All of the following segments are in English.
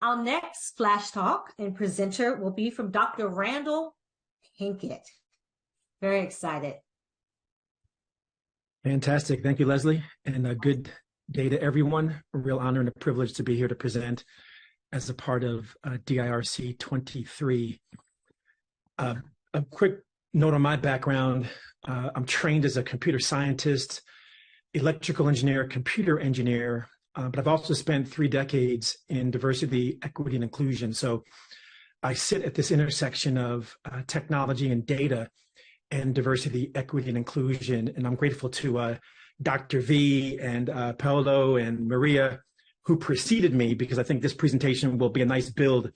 Our next flash talk and presenter will be from Dr. Randal Pinkett. Very excited. Fantastic. Thank you, Leslie. And a good day to everyone. A real honor and a privilege to be here to present as a part of DIRC23. A quick note on my background. I'm trained as a computer scientist, electrical engineer, computer engineer, but I've also spent 3 decades in diversity, equity, and inclusion. So I sit at this intersection of technology and data and diversity, equity, and inclusion. And I'm grateful to Dr. V and Paolo and Maria, who preceded me, because I think this presentation will be a nice build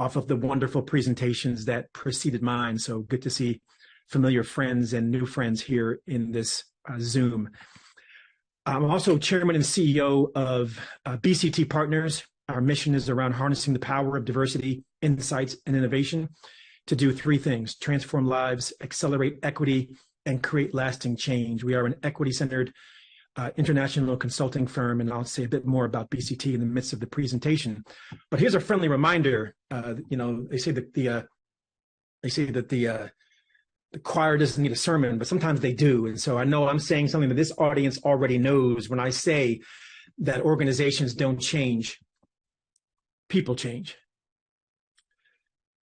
off of the wonderful presentations that preceded mine. So good to see familiar friends and new friends here in this Zoom. I'm also chairman and CEO of BCT Partners. Our mission is around harnessing the power of diversity, insights, and innovation to do 3 things: transform lives, accelerate equity, and create lasting change. We are an equity-centered international consulting firm, and I'll say a bit more about BCT in the midst of the presentation. But here's a friendly reminder. They say that the choir doesn't need a sermon, but sometimes they do. And so I know I'm saying something that this audience already knows when I say that organizations don't change, people change.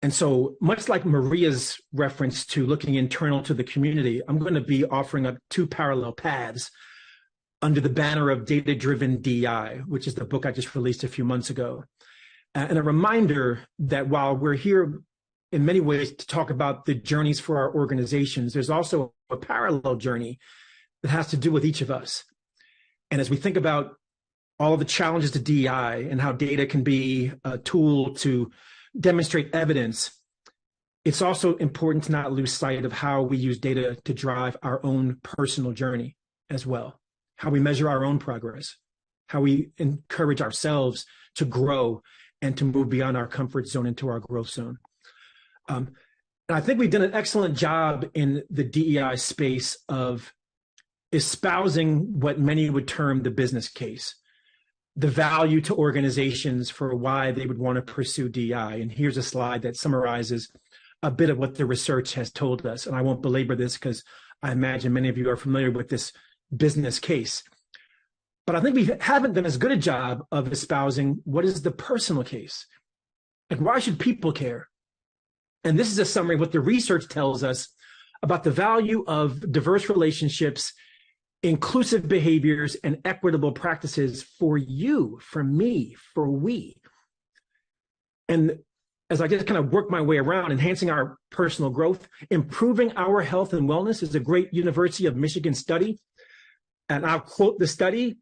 And so much like Maria's reference to looking internal to the community, I'm going to be offering up 2 parallel paths under the banner of Data-Driven DEI, which is the book I just released a few months ago. And a reminder that while we're here in many ways to talk about the journeys for our organizations, there's also a parallel journey that has to do with each of us. And as we think about all of the challenges to DEI and how data can be a tool to demonstrate evidence, it's also important to not lose sight of how we use data to drive our own personal journey as well, how we measure our own progress, how we encourage ourselves to grow and to move beyond our comfort zone into our growth zone. And I think we've done an excellent job in the DEI space of espousing what many would term the business case, the value to organizations for why they would want to pursue DEI. And here's a slide that summarizes a bit of what the research has told us. And I won't belabor this because I imagine many of you are familiar with this business case. But I think we haven't done as good a job of espousing what is the personal case. Like, why should people care? And this is a summary of what the research tells us about the value of diverse relationships, inclusive behaviors, and equitable practices for you, for me, for we. And as I just kind of work my way around, enhancing our personal growth, improving our health and wellness is a great University of Michigan study. And I'll quote the study.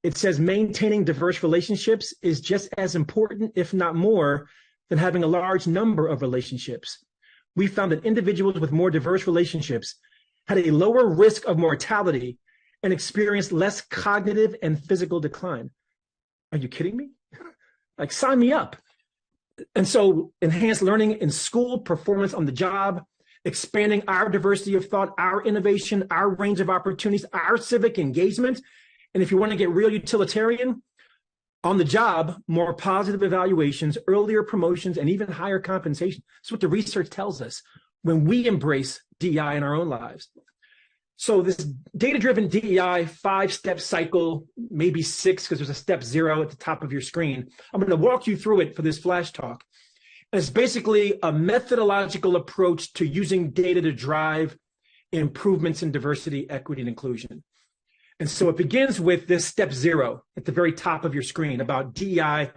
It says, maintaining diverse relationships is just as important, if not more, than having a large number of relationships. We found that individuals with more diverse relationships had a lower risk of mortality and experienced less cognitive and physical decline. Are you kidding me? Like, sign me up. And so enhanced learning in school, performance on the job, expanding our diversity of thought, our innovation, our range of opportunities, our civic engagement. And if you want to get real utilitarian, on the job, more positive evaluations, earlier promotions, and even higher compensation. That's what the research tells us when we embrace DEI in our own lives. So this data-driven DEI 5-step cycle, maybe 6, because there's a step 0 at the top of your screen. I'm going to walk you through it for this flash talk. And it's basically a methodological approach to using data to drive improvements in diversity, equity, and inclusion. And so it begins with this step 0 at the very top of your screen about DEI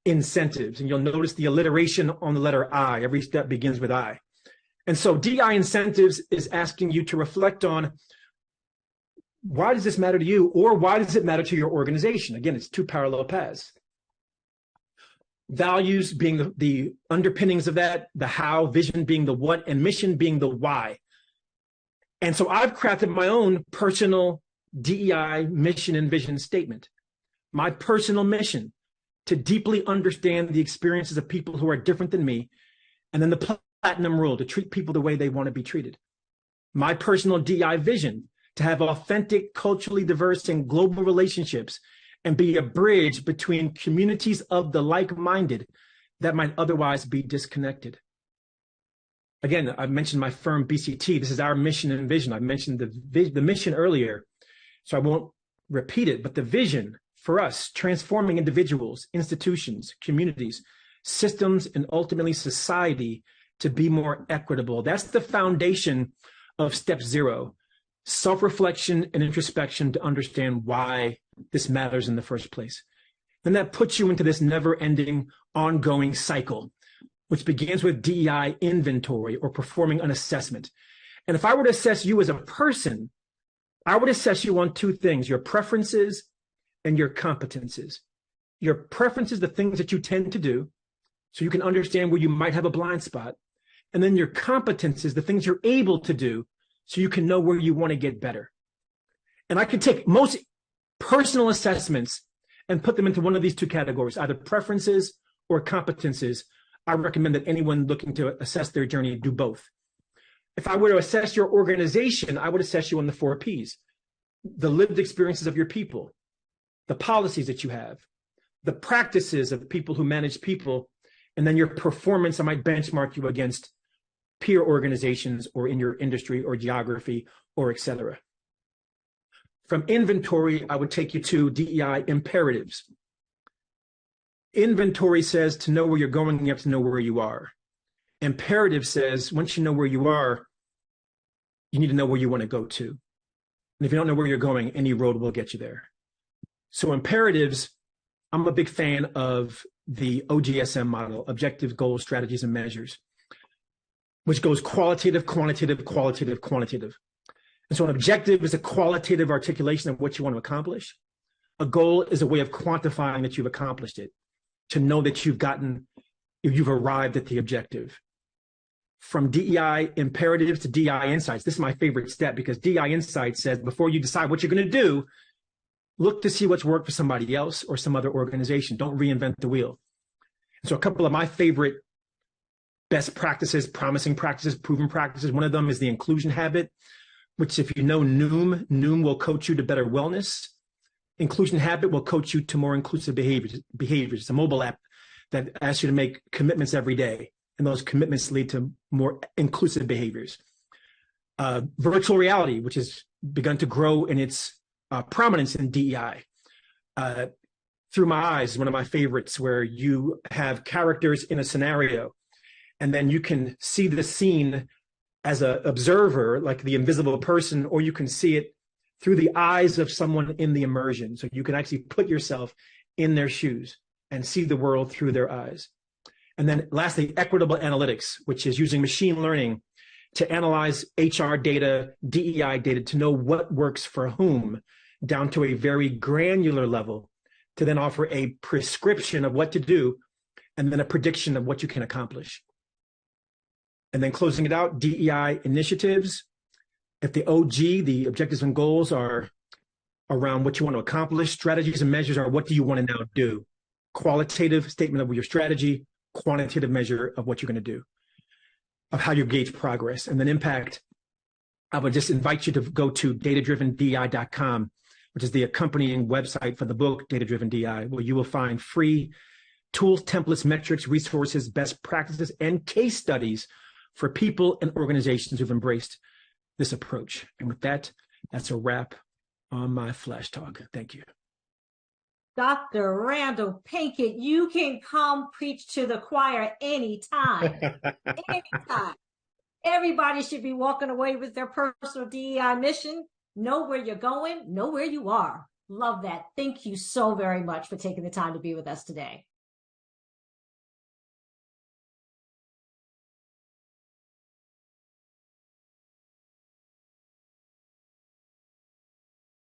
incentives. And you'll notice the alliteration on the letter I. Every step begins with I. And so DEI incentives is asking you to reflect on, why does this matter to you, or why does it matter to your organization? Again, it's 2 parallel paths. Values being the underpinnings of that, the how, vision being the what, and mission being the why. And so I've crafted my own personal DEI mission and vision statement. My personal mission: to deeply understand the experiences of people who are different than me, and then the platinum rule: to treat people the way they want to be treated. My personal DEI vision: to have authentic, culturally diverse, and global relationships and be a bridge between communities of the like-minded that might otherwise be disconnected. Again, I mentioned my firm, BCT. This is our mission and vision. I mentioned the mission earlier, so I won't repeat it, but the vision for us, transforming individuals, institutions, communities, systems, and ultimately society to be more equitable. That's the foundation of step 0, self-reflection and introspection to understand why this matters in the first place. Then that puts you into this never-ending, ongoing cycle, which begins with DEI inventory or performing an assessment. And if I were to assess you as a person, I would assess you on 2 things, your preferences and your competences. Your preferences, the things that you tend to do, so you can understand where you might have a blind spot. And then your competences, the things you're able to do, so you can know where you want to get better. And I could take most personal assessments and put them into one of these 2 categories, either preferences or competences. I recommend that anyone looking to assess their journey do both. If I were to assess your organization, I would assess you on the 4 Ps, the lived experiences of your people, the policies that you have, the practices of people who manage people, and then your performance. I might benchmark you against peer organizations or in your industry or geography or et cetera. From inventory, I would take you to DEI imperatives. Inventory says to know where you're going, you have to know where you are. Imperative says once you know where you are, you need to know where you want to go to. And if you don't know where you're going, any road will get you there. So imperatives, I'm a big fan of the OGSM model, objectives, goals, strategies, and measures, which goes qualitative, quantitative, qualitative, quantitative. And so an objective is a qualitative articulation of what you want to accomplish. A goal is a way of quantifying that you've accomplished it, to know that you've arrived at the objective. From DEI imperatives to DEI insights, this is my favorite step, because DEI insights says before you decide what you're going to do, look to see what's worked for somebody else or some other organization. Don't reinvent the wheel. So a couple of my favorite best practices, promising practices, proven practices, one of them is the inclusion habit, which if you know Noom will coach you to better wellness. Inclusion habit will coach you to more inclusive behaviors. It's a mobile app that asks you to make commitments every day, and those commitments lead to more inclusive behaviors. Virtual reality, which has begun to grow in its prominence in DEI. Through My Eyes is one of my favorites, where you have characters in a scenario, and then you can see the scene as an observer, like the invisible person, or you can see it through the eyes of someone in the immersion. So you can actually put yourself in their shoes and see the world through their eyes. And then lastly, equitable analytics, which is using machine learning to analyze HR data, DEI data, to know what works for whom, down to a very granular level, to then offer a prescription of what to do, and then a prediction of what you can accomplish. And then closing it out, DEI initiatives. If the OG, the objectives and goals, are around what you want to accomplish, strategies and measures are what do you want to now do? Qualitative statement of your strategy, quantitative measure of what you're going to do, of how you gauge progress. And then impact, I would just invite you to go to datadrivendei.com, which is the accompanying website for the book, Data Driven DI, where you will find free tools, templates, metrics, resources, best practices, and case studies for people and organizations who've embraced this approach. And with that, that's a wrap on my Flash Talk. Thank you. Dr. Randal Pinkett, you can come preach to the choir anytime. Anytime. Everybody should be walking away with their personal DEI mission. Know where you're going, know where you are. Love that. Thank you so very much for taking the time to be with us today.